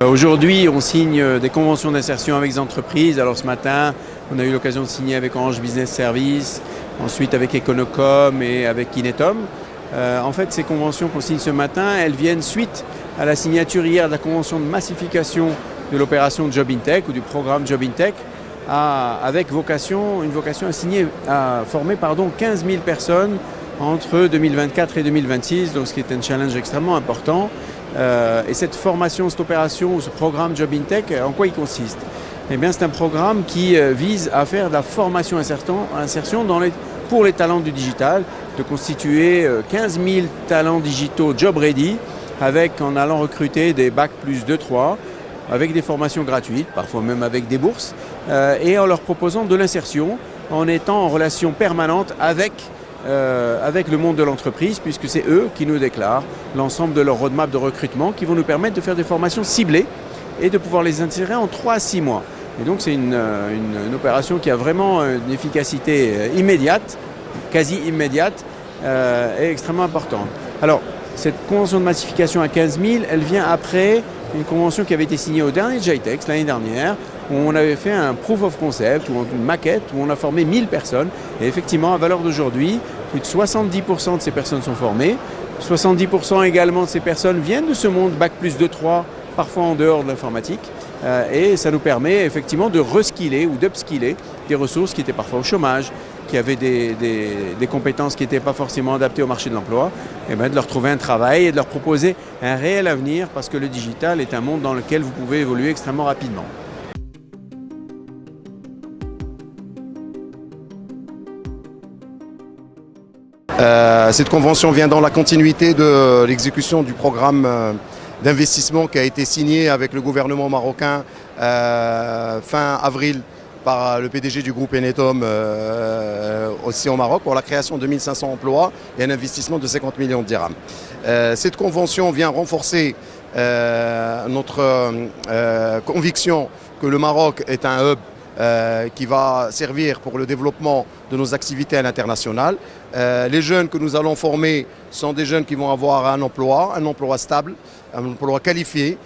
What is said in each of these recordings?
Aujourd'hui, on signe des conventions d'insertion avec des entreprises. Alors ce matin, on a eu l'occasion de signer avec Orange Business Service, ensuite avec Econocom et avec Inetom. En fait, ces conventions qu'on signe ce matin, elles viennent suite à la signature hier de la convention de massification de l'opération Job in Tech ou du programme Job in Tech, avec une vocation à former 15 000 personnes entre 2024 et 2026, donc ce qui est un challenge extrêmement important. Et cette formation, cette opération, ce programme Job in Tech, en quoi il consiste? Eh bien, c'est un programme qui vise à faire de la formation insertion pour les talents du digital, de constituer 15 000 talents digitaux job ready, en allant recruter des bacs plus 2-3, avec des formations gratuites, parfois même avec des bourses, et en leur proposant de l'insertion, en étant en relation permanente avec le monde de l'entreprise, puisque c'est eux qui nous déclarent l'ensemble de leur roadmap de recrutement qui vont nous permettre de faire des formations ciblées et de pouvoir les insérer en 3 à 6 mois. Et donc c'est une opération qui a vraiment une efficacité immédiate, quasi immédiate, et extrêmement importante. Alors, cette convention de massification à 15 000, elle vient après une convention qui avait été signée au dernier GITEX l'année dernière, où on avait fait un proof of concept, ou une maquette, où on a formé 1000 personnes. Et effectivement, à valeur d'aujourd'hui, plus de 70% de ces personnes sont formées. 70% également de ces personnes viennent de ce monde bac plus 2-3, parfois en dehors de l'informatique. Et ça nous permet effectivement de reskiller ou d'upskiller des ressources qui étaient parfois au chômage, qui avaient des compétences qui n'étaient pas forcément adaptées au marché de l'emploi, et de leur trouver un travail et de leur proposer un réel avenir, parce que le digital est un monde dans lequel vous pouvez évoluer extrêmement rapidement. Cette convention vient dans la continuité de l'exécution du programme d'investissement qui a été signé avec le gouvernement marocain fin avril par le PDG du groupe Enetom aussi au Maroc pour la création de 1500 emplois et un investissement de 50 millions de dirhams. Cette convention vient renforcer notre conviction que le Maroc est un hub qui va servir pour le développement de nos activités à l'international. Les jeunes que nous allons former sont des jeunes qui vont avoir un emploi stable, un emploi qualifié,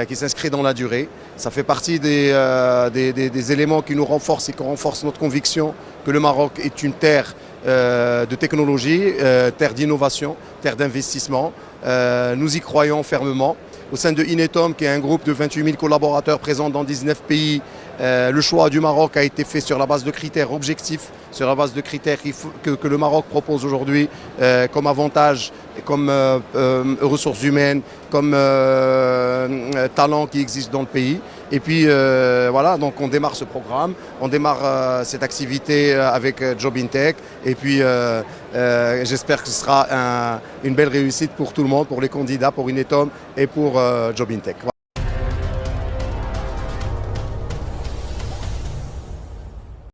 qui s'inscrit dans la durée. Ça fait partie des éléments qui nous renforcent et qui renforcent notre conviction que le Maroc est une terre de technologie, terre d'innovation, terre d'investissement. Nous y croyons fermement. Au sein de Inetom, qui est un groupe de 28 000 collaborateurs présents dans 19 pays, le choix du Maroc a été fait sur la base de critères objectifs, sur la base de critères que le Maroc propose aujourd'hui comme avantages, comme ressources humaines, comme talents qui existent dans le pays. Et puis voilà, donc on démarre ce programme, on démarre cette activité avec Job in Tech. Et puis j'espère que ce sera une belle réussite pour tout le monde, pour les candidats, pour Inetom et pour Job in Tech.